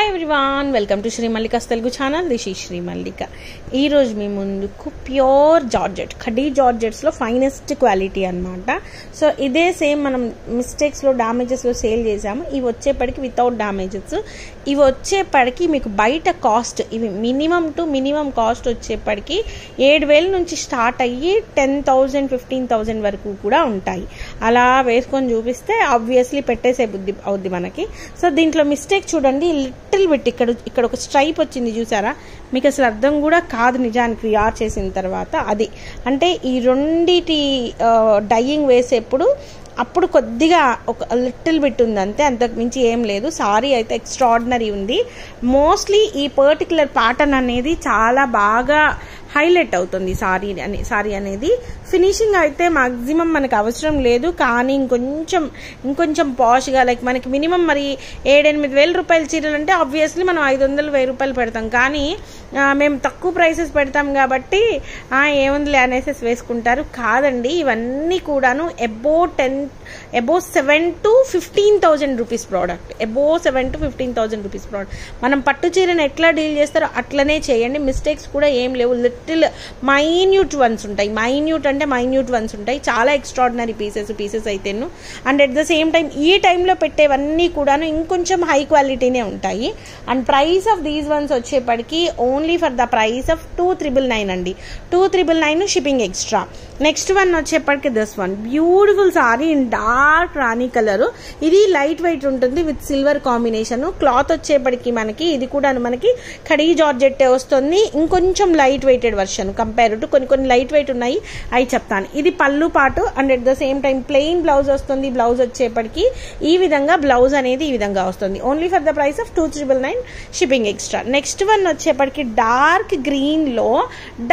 Hi everyone, welcome to Shri Mallika's Telugu channel. This is Shri Mallika. ఈరోజు మీ ముందుకు ప్యూర్ జార్జెట్, ఖడీ జార్జెట్స్లో ఫైనెస్ట్ క్వాలిటీ అనమాట. సో ఇదే సేమ్ మనం మిస్టేక్స్లో డ్యామేజెస్లో సేల్ చేసాము. ఇవి వచ్చేప్పటికి వితౌట్ డ్యామేజెస్. ఇవి వచ్చేప్పటికి మీకు బయట కాస్ట్, ఇవి మినిమం టు మినిమం కాస్ట్ వచ్చేప్పటికి 7,000 నుంచి స్టార్ట్ అయ్యి 10,000 15,000 వరకు కూడా ఉంటాయి. అలా వేసుకొని చూపిస్తే ఆబ్వియస్లీ పెట్టేసే బుద్ధి అవుద్ది మనకి. సో దీంట్లో మిస్టేక్ చూడండి, లిటిల్ బిట్ ఇక్కడ ఒక స్ట్రైప్ వచ్చింది చూసారా, మీకు అసలు అర్థం కూడా కాదు నిజానికి యార్ చేసిన తర్వాత. అది అంటే ఈ రెండిటి డైయింగ్ వేసేప్పుడు అప్పుడు కొద్దిగా ఒక లిటిల్ బిట్ ఉంది అంతే, అంతకు మించి ఏం లేదు. సారీ అయితే ఎక్స్ట్రాడినరీ ఉంది. మోస్ట్లీ ఈ పర్టికులర్ ప్యాటర్న్ అనేది చాలా బాగా హైలైట్ అవుతుంది సారీ అనేది. ఫినిషింగ్ అయితే మాక్సిమం మనకు అవసరం లేదు, కానీ ఇంకొంచెం పాష్గా, లైక్ మనకి మినిమం మరి 7-8 వేల రూపాయల చీరలు అంటే ఆబ్వియస్లీ మనం 500-1000 రూపాయలు పెడతాం. కానీ మేము తక్కువ ప్రైసెస్ పెడతాం కాబట్టి ఏముందిలే అనేసి వేసుకుంటారు. కాదండి, ఇవన్నీ కూడాను above 7,000 to 15,000 rupees product. Above 7,000 to 15,000 rupees product. మనం పట్టు చీరను ఎట్లా డీల్ చేస్తారో అట్లనే చేయండి. మిస్టేక్స్ కూడా ఏం లేవు. లిటిల్ మైన్యూట్ వన్స్ ఉంటాయి, మైన్యూట్ వన్స్ ఉంటాయి. చాలా ఎక్స్ట్రాడినరీ పీసెస్ అయితేను. And at the same time ఈ టైంలో పెట్టేవన్నీ కూడాను ఇంకొంచెం హై క్వాలిటీనే ఉంటాయి. And price of these ones వచ్చేప్పటికి only for the price of 2,999 అండి. 2,999 షిప్పింగ్ ఎక్స్ట్రా. నెక్స్ట్ వన్ వచ్చేప్పటికి this one beautiful sari in dark రాణి కలర్. ఇది లైట్ వెయిట్ ఉంటుంది విత్ సిల్వర్ కాంబినేషన్. క్లాత్ వచ్చేప్పటికి మనకి ఇది కూడా మనకి ఖడీ జార్జెట్ వస్తుంది. ఇంకొంచెం light weighted version compare to కొన్ని లైట్ వెయిట్ ఉన్నాయి, అవి చెప్తాను. ఇది పళ్ళు పాటు and at the same time plain blouse వస్తుంది. బ్లౌజ్ వచ్చేప్పటికి ఈ విధంగా బ్లౌజ్ అనేది ఈ విధంగా వస్తుంది. Only for the price of 2,999 shipping extra. Next one వచ్చేప్పటికి డార్క్ గ్రీన్ లో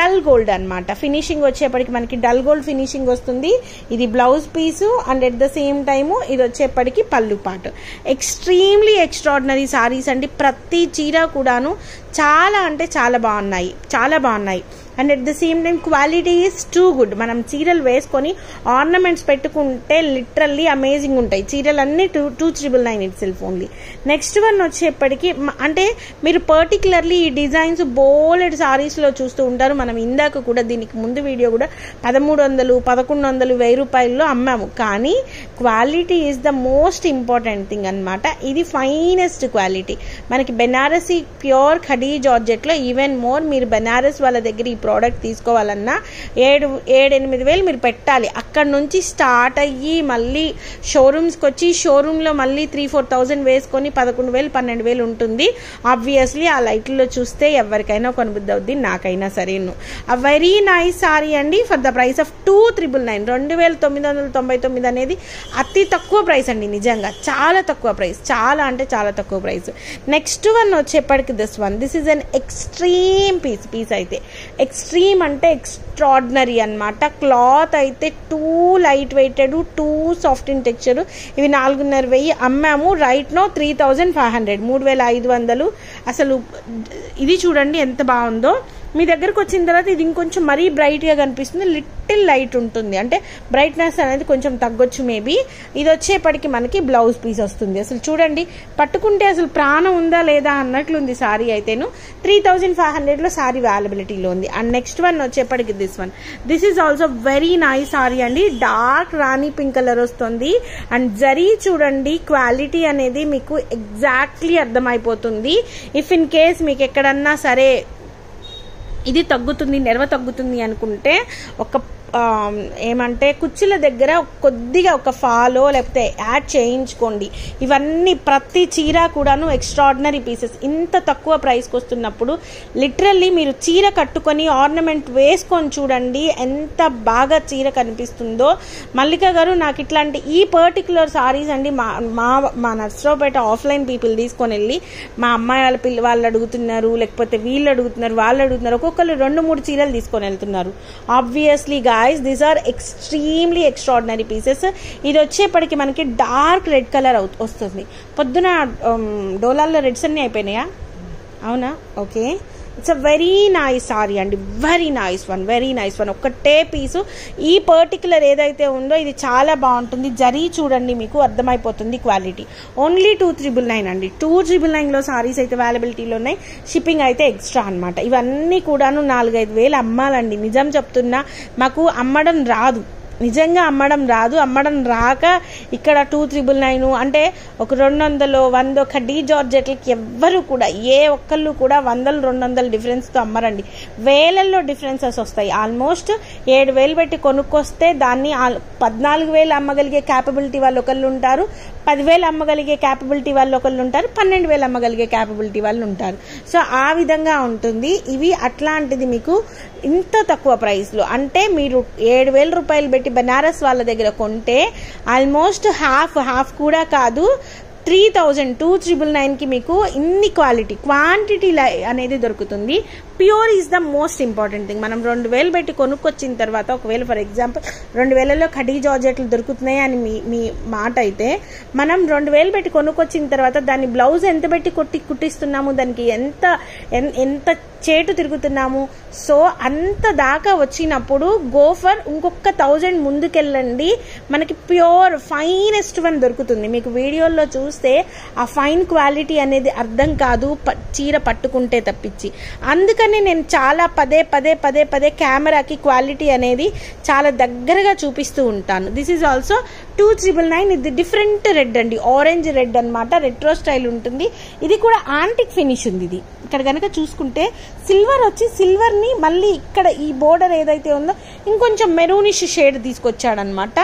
డల్ గోల్డ్ అనమాట. ఫినిషింగ్ వచ్చేప్పటికి మనకి డల్ గోల్డ్ ఫినిషింగ్ వస్తుంది. ఇది blouse piece and at the same time ఇది వచ్చేప్పటికి పళ్ళు పాటు. ఎక్స్ట్రీమ్లీ ఎక్స్ట్రాడినరీ సారీస్ అండి. ప్రతి చీర కూడాను చాలా అంటే చాలా బాగున్నాయి. And at the same time quality is too good. మనం చీరలు వేసుకొని ఆర్నమెంట్స్ పెట్టుకుంటే లిటరల్లీ అమేజింగ్ ఉంటాయి చీరలన్నీ. 2,999 it self only. Next one వచ్చేప్పటికి అంటే మీరు పర్టికులర్లీ ఈ డిజైన్స్ బోలెడ్ సారీస్లో చూస్తూ ఉంటారు. మనం ఇందాక కూడా దీనికి ముందు వీడియో కూడా 1,300 1,100 1000 రూపాయల్లో అమ్మాము. కానీ quality is the most important thing అనమాట. ఇది ఫైనెస్ట్ క్వాలిటీ మనకి బెనారసీ ప్యూర్ ఖడీ జార్జెట్లో. ఈవెన్ మోర్ మీరు బెనారస్ వాళ్ళ దగ్గర ఈ ప్రోడక్ట్ తీసుకోవాలన్నా 7-8 వేలు మీరు పెట్టాలి. అక్కడ నుంచి స్టార్ట్ అయ్యి మళ్ళీ షోరూమ్స్కి వచ్చి షోరూంలో మళ్ళీ 3-4,000 వేసుకొని 11,000 12,000 ఉంటుంది. ఆబ్వియస్లీ ఆ లైట్లో చూస్తే ఎవరికైనా కొనబుద్ధి అవుద్ది, నాకైనా సరేను. ఆ వెరీ నైస్ సారీ అండి ఫర్ ద ప్రైస్ ఆఫ్ 2,999. 2,999 అనేది అతి తక్కువ ప్రైస్ అండి. నిజంగా చాలా తక్కువ ప్రైస్, చాలా అంటే చాలా తక్కువ ప్రైస్. నెక్స్ట్ వన్ వచ్చేప్పటికి this is an extreme piece అయితే ఎక్స్ట్రీమ్ అంటే ఎక్స్ట్రాడినరీ అనమాట. క్లాత్ అయితే too light weighted, too soft in texture. ఇవి 4,500 అమ్మాము. Right no 3,500 3,500. అసలు ఇది చూడండి ఎంత బాగుందో. మీ దగ్గరకు వచ్చిన తర్వాత ఇది ఇంకొంచెం మరీ బ్రైట్గా కనిపిస్తుంది. లిటిల్ లైట్ ఉంటుంది, అంటే బ్రైట్నెస్ అనేది కొంచెం తగ్గొచ్చు మేబీ. ఇది వచ్చేప్పటికి మనకి బ్లౌజ్ పీస్ వస్తుంది. అసలు చూడండి, పట్టుకుంటే అసలు ప్రాణం ఉందా లేదా అన్నట్లుంది సారీ అయితేను. 3,500లో సారీ అవైలబిలిటీలో ఉంది. అండ్ నెక్స్ట్ వన్ వచ్చేప్పటికి this is also very nice sorry అండి. డార్క్ రాణి పింక్ కలర్ వస్తుంది. అండ్ జరీ చూడండి, క్వాలిటీ అనేది మీకు ఎగ్జాక్ట్లీ అర్థమైపోతుంది. ఇఫ్ ఇన్ కేస్ మీకు ఎక్కడన్నా సరే ఇది తగ్గుతుంది, నెరవ తగ్గుతుంది అనుకుంటే ఏమంటే కుర్చీల దగ్గర కొద్దిగా ఒక ఫాలో లేకపోతే యాడ్ చేయించుకోండి. ఇవన్నీ ప్రతి చీర కూడాను ఎక్స్ట్రాడినరీ పీసెస్. ఇంత తక్కువ ప్రైస్కి వస్తున్నప్పుడు లిటరల్లీ మీరు చీర కట్టుకొని ఆర్నమెంట్ వేసుకొని చూడండి ఎంత బాగా చీర కనిపిస్తుందో. మల్లిక గారు నాకు ఇట్లాంటి ఈ పర్టికులర్ సారీస్ అండి మా నర్సరావుపేట ఆఫ్లైన్ పీపుల్ తీసుకొని వెళ్ళి మా అమ్మాయి వాళ్ళ వాళ్ళు అడుగుతున్నారు, లేకపోతే వీళ్ళు అడుగుతున్నారు, ఒక్కొక్కరు 2-3 చీరలు తీసుకొని వెళ్తున్నారు. Obviously guys, these are extremely extraordinary pieces. ఇది వచ్చేప్పటికి మనకి డార్క్ రెడ్ కలర్ వస్తుంది. పొద్దున డోలాల్లో రెడ్స్ అన్నీ అయిపోయినాయా? అవునా? Okay. It's a very nice sorry అండి, వెరీ నైస్ వన్. ఒక్కటే పీసు ఈ పర్టికులర్ ఏదైతే ఉందో ఇది చాలా బాగుంటుంది. జరీ చూడండి, మీకు అర్థమైపోతుంది క్వాలిటీ. ఓన్లీ 2,999 అండి. 2,999లో సారీస్ అయితే అవైలబిలిటీలో ఉన్నాయి. షిప్పింగ్ అయితే ఎక్స్ట్రా అనమాట. ఇవన్నీ కూడాను 4-5 వేలు అమ్మాలండి. నిజం చెప్తున్నా, మాకు అమ్మడం రాదు, నిజంగా అమ్మడం రాదు. అమ్మడం రాక ఇక్కడ 2,999 అంటే ఒక 200, 100 ఖడ్డీ జార్జెట్లకి ఎవ్వరు కూడా ఏ ఒక్కళ్ళు కూడా 100-200 డిఫరెన్స్తో అమ్మరండి. వేలల్లో డిఫరెన్సెస్ వస్తాయి. ఆల్మోస్ట్ 7,000 పెట్టి కొనుక్కొస్తే దాన్ని 14,000 అమ్మగలిగే క్యాపబిలిటీ వాళ్ళు ఒకళ్ళు ఉంటారు, 10,000 అమ్మగలిగే క్యాపబిలిటీ వాళ్ళు ఒకళ్ళు ఉంటారు, 12,000 అమ్మగలిగే క్యాపబిలిటీ వాళ్ళు ఉంటారు. సో ఆ విధంగా ఉంటుంది. ఇవి అట్లాంటిది మీకు ఇంత తక్కువ ప్రైస్లో, అంటే మీరు 7,000 రూపాయలు పెట్టి బనారస్ వాళ్ళ దగ్గర కొంటే ఆల్మోస్ట్ హాఫ్ కూడా కాదు, 2,999కి మీకు ఇన్ని క్వాంటిటీ అనేది దొరుకుతుంది. Pure is the most important thing. మనం 2,000 పెట్టి కొనుక్కొచ్చిన తర్వాత, ఒకవేళ ఫర్ ఎగ్జాంపుల్ 2,000లో ఖడీ జార్జెట్లు దొరుకుతున్నాయి అని మీ మాట అయితే, మనం 2,000 పెట్టి కొనుక్కొచ్చిన తర్వాత దాన్ని బ్లౌజ్ ఎంత పెట్టి కుట్టిస్తున్నాము, దానికి ఎంత చేటు తిరుగుతున్నాము. సో అంత దాకా వచ్చినప్పుడు గోఫర్ ఇంకొక 1,000 ముందుకెళ్ళండి, మనకి ప్యూర్ ఫైనెస్ట్ వన్ దొరుకుతుంది. మీకు వీడియోల్లో చూస్తే ఆ ఫైన్ క్వాలిటీ అనేది అర్థం కాదు చీర పట్టుకుంటే తప్పించి. అందుకని నేను చాలా పదే కెమెరాకి క్వాలిటీ అనేది చాలా దగ్గరగా చూపిస్తూ ఉంటాను. This is also 2,999. ఇది డిఫరెంట్ రెడ్ అండి, ఆరెంజ్ రెడ్ అనమాట, రెట్రో స్టైల్ ఉంటుంది. ఇది కూడా యాంటిక్ ఫినిష్ ఉంది. ఇది ఇక్కడ కనుక చూసుకుంటే సిల్వర్ వచ్చి సిల్వర్ని మళ్ళీ ఇక్కడ ఈ బోర్డర్ ఏదైతే ఉందో ఇంకొంచెం మెరూనిష్ షేడ్ తీసుకొచ్చాడనమాట.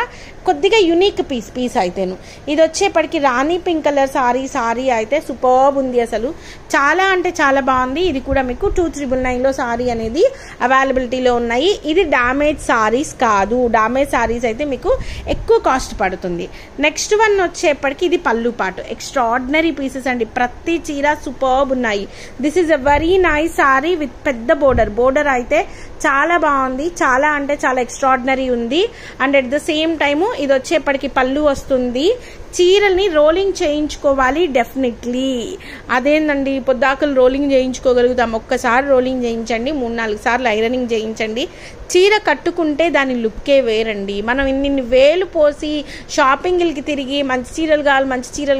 కొద్దిగా యునిక్ పీస్ అయితేను. ఇది వచ్చేప్పటికి రాణి పింక్ కలర్ సారీ అయితే సూపర్బ్ ఉంది, అసలు చాలా అంటే చాలా బాగుంది. ఇది కూడా మీకు 2,999లో సారీ అనేది అవైలబిలిటీలో ఉన్నాయి. ఇది డామేజ్ సారీస్ కాదు, డామేజ్ సారీస్ అయితే మీకు ఎక్కువ కాస్ట్ పడుతుంది. నెక్స్ట్ వన్ వచ్చేప్పటికి ఇది పళ్ళు పాటు, ఎక్స్ట్రాడినరీ పీసెస్ అండి, ప్రతి చీర సూపర్బ్ ఉన్నాయి. This is a very nice sorry with పెద్ద బోర్డర్ అయితే చాలా బాగుంది, చాలా అంటే చాలా ఎక్స్ట్రాడినరీ ఉంది. And at the same time ఇది వచ్చేప్పటికి పళ్ళు వస్తుంది. చీరల్ని రోలింగ్ చేయించుకోవాలి డెఫినెట్లీ. అదేందండి పొద్దాకలు రోలింగ్ చేయించుకోగలుగుతాం, ఒక్కసారి రోలింగ్ చేయించండి, 3-4 సార్లు ఐరనింగ్ చేయించండి. చీర కట్టుకుంటే దాని లుక్కే వేరండి. మనం ఇన్ని వేలు పోసి షాపింగ్లకి తిరిగి మంచి చీరలు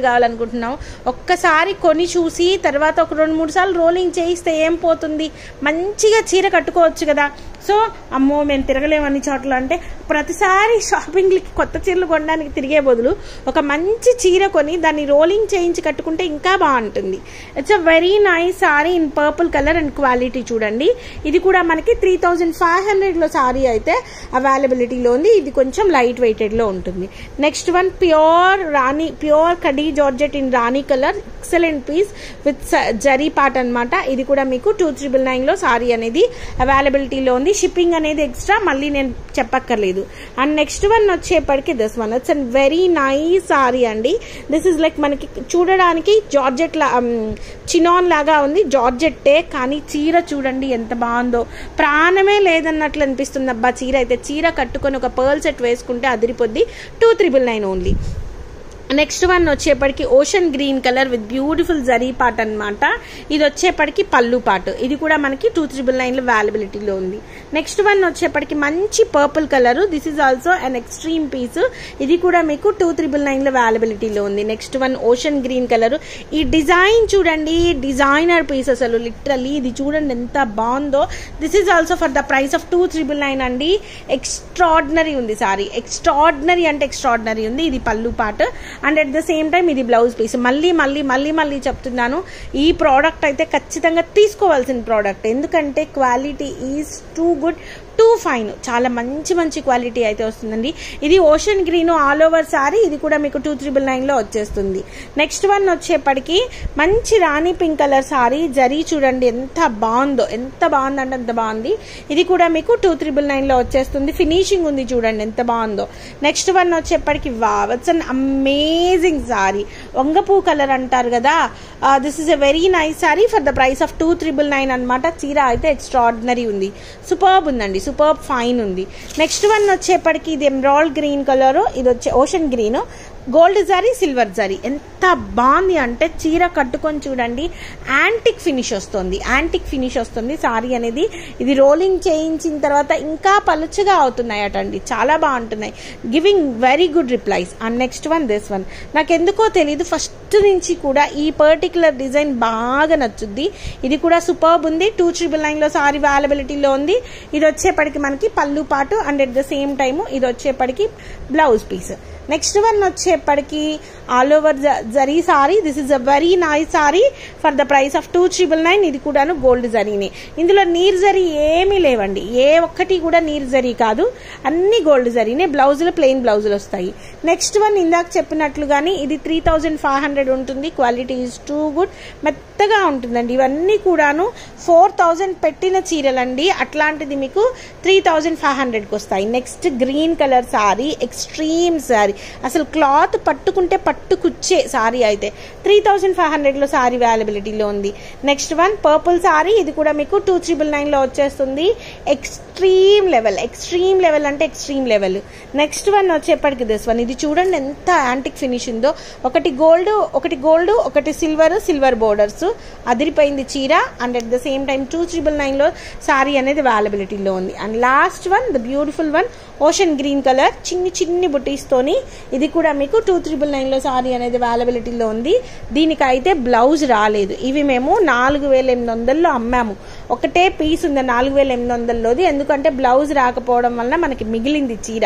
కావాలనుకుంటున్నాం, ఒక్కసారి కొని చూసి తర్వాత ఒక 2-3 సార్లు రోలింగ్ చేయిస్తే ఏం పోతుంది, మంచిగా చీర కట్టుకోవచ్చు కదా. సో అమ్మో మేము తిరగలేమన్ని చోట్ల అంటే ప్రతిసారి షాపింగ్లకి కొత్త చీరలు కొనడానికి తిరిగే బదులు ఒక మంచి చీర కొని దాన్ని రోలింగ్ చేయించి కట్టుకుంటే ఇంకా బాగుంటుంది. It's a very nice sorry in purple colour and quality చూడండి. ఇది కూడా మనకి 3,500లో సారీ అయితే అవైలబిలిటీలో ఉంది. ఇది కొంచెం లైట్ వెయిటెడ్లో ఉంటుంది. నెక్స్ట్ వన్ ప్యూర్ కడీ georgette in rani colour, excellent piece with zari part అనమాట. ఇది కూడా మీకు 2,999లో సారీ అనేది అవైలబిలిటీలో ఉంది. షిప్పింగ్ అనేది ఎక్స్ట్రా, మళ్ళీ నేను చెప్పక్కర్లేదు. అండ్ నెక్స్ట్ వన్ వచ్చేప్పటికి this one, it's a very nice sorry అండి. దిస్ ఇస్ లైక్ మనకి చూడడానికి జార్జెట్ చినాన్ లాగా ఉంది, జార్జెట్టే కానీ చీర చూడండి ఎంత బాగుందో, ప్రాణమే లేదన్నట్లు అనిపిస్తుంది. అబ్బా చీర అయితే, చీర కట్టుకొని ఒక పర్ల్ సెట్ వేసుకుంటే అదిరిపోద్ది. 2,999 ఓన్లీ. నెక్స్ట్ వన్ వచ్చేప్పటికి ocean green colour with beautiful zari part అనమాట. ఇది వచ్చేప్పటికి పళ్ళు పాటు, ఇది కూడా మనకి 2,999లో అవైలబిలిటీలో ఉంది. నెక్స్ట్ వన్ వచ్చేప్పటికి మంచి purple colour, this is also an extreme piece, ఇది కూడా మీకు 2,999లో అవైలబిలిటీలో ఉంది. Next one ocean green colour, ఈ డిజైన్ చూడండి, డిజైనర్ పీస్ అసలు లిటరల్లీ, ఇది చూడండి ఎంత బాగుందో. This is also for the price of 2,999 అండి. ఎక్స్ట్రాడినరీ ఉంది సారీ, ఎక్స్ట్రాడినరీ అంటే ఎక్స్ట్రాడినరీ ఉంది. ఇది పళ్ళు పాటు and at the same time ఇది బ్లౌజ్ పీస్. మళ్ళీ చెప్తున్నాను, ఈ ప్రోడక్ట్ అయితే ఖచ్చితంగా తీసుకోవాల్సిన ప్రోడక్ట్, ఎందుకంటే quality is too good, two fine, చాలా మంచి క్వాలిటీ అయితే వస్తుందండి. ఇది ocean green all over sorry, ఇది కూడా మీకు 2,999లో వచ్చేస్తుంది. నెక్స్ట్ వన్ వచ్చేప్పటికి మంచి రాణి పింక్ కలర్ సారీ, జరీ చూడండి ఎంత బాగుందంటే అంత బాగుంది. ఇది కూడా మీకు 2,999లో వచ్చేస్తుంది. ఫినిషింగ్ ఉంది చూడండి ఎంత బాగుందో. నెక్స్ట్ వన్ వచ్చేప్పటికి wow, it's an amazing sari, వంగపూ కలర్ అంటారు కదా. This is a very nice sari for the price of 2,999 అనమాట. చీర అయితే ఎక్స్ట్రాడినరీ ఉంది, సూపర్బ్ ఉందండి, సూపర్ ఫైన్ ఉంది. నెక్స్ట్ వన్ వచ్చేప్పటికి ఇది ఎమరాల్డ్ గ్రీన్ కలర్, ఇది వచ్చే ocean green, gold zari silver zari ఎంత బాగుంది అంటే చీర కట్టుకొని చూడండి యాంటిక్ ఫినిష్ వస్తుంది సారీ అనేది. ఇది రోలింగ్ చేయించిన తర్వాత ఇంకా పలుచగా అవుతున్నాయటండి, చాలా బాగుంటున్నాయి, giving very good replies. And next one this one నాకు ఎందుకో తెలీదు ఫస్ట్ నుంచి కూడా ఈ పర్టికులర్ డిజైన్ బాగా నచ్చుద్ది. ఇది కూడా సూపర్బ్ ఉంది. 2399 సారీ అవైలబిలిటీలో ఉంది. ఇది వచ్చేప్పటికి మనకి పళ్ళు పాటు and at the same time ఇది వచ్చేప్పటికి బ్లౌజ్ పీస్. నెక్స్ట్ వన్ వచ్చేప్పటికి all over zari sorry. This is a very nice sari for the price of 2399. ఇది కూడాను గోల్డ్ జరీనే. ఇందులో నీర్ జరీ ఏమీ లేవండి, ఏ ఒక్కటి కూడా నీర్ జరీ కాదు, అన్ని గోల్డ్ జరీనే. బ్లౌజులు ప్లెయిన్ బ్లౌజులు వస్తాయి. నెక్స్ట్ వన్ ఇందాక చెప్పినట్లుగాని ఇది 3500 ఉంటుంది. క్వాలిటీ ఈజ్ టూ గుడ్, మెత్తగా ఉంటుందండి. ఇవన్నీ కూడాను 4000 పెట్టిన చీరలండి, అట్లాంటిది మీకు 3500కి వస్తాయి. Next green colour sorry, extreme sorry, అసలు క్లాత్ పట్టుకుంటే పట్టుకుచ్చే సారీ అయితే 3500లో సారీ అవైలబిలిటీలో ఉంది. నెక్స్ట్ వన్ పర్పుల్ సారీ, ఇది కూడా మీకు 2399లో వచ్చేస్తుంది. ఎక్స్ట్రీమ్ లెవెల్ అంటే ఎక్స్ట్రీమ్ లెవెల్. నెక్స్ట్ వన్ వచ్చేప్పటికి దిస్ వన్, ఇది చూడండి ఎంత యాంటిక్ ఫినిష్ ఉందో. ఒకటి గోల్డ్ ఒకటి సిల్వర్ బోర్డర్స్, అదిరిపోయింది చీర. And at the same time 2399లో సారీ అనేది అవైలబిలిటీలో ఉంది. And last one the beautiful one ocean green colour, చిన్ని బుటీస్తోని, ఇది కూడా మీకు 2399లో సారీ అనేది అవైలబిలిటీలో ఉంది. దీనికైతే బ్లౌజ్ రాలేదు. ఇవి మేము 4800లో అమ్మాము. ఒకటే పీస్ ఉంది 4800లోది, ఎందుకంటే బ్లౌజ్ రాకపోవడం వల్ల మనకి మిగిలింది చీర.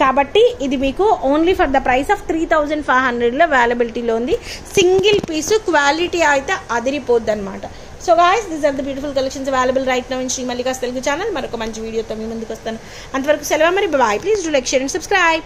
కాబట్టి ఇది మీకు only for the price of 3500లో అవైలబిలిటీలో ఉంది. సింగిల్ పీసు, క్వాలిటీ అయితే అదిరిపోద్ది అనమాట. So guys, these are the beautiful collections available right now in Shri Mallika's Telugu channel. మరొక మంచి వీడియోతో మీ ముందుకు వస్తాను. అంతవరకు సెలవు మరి, bye. Please do like, share and subscribe.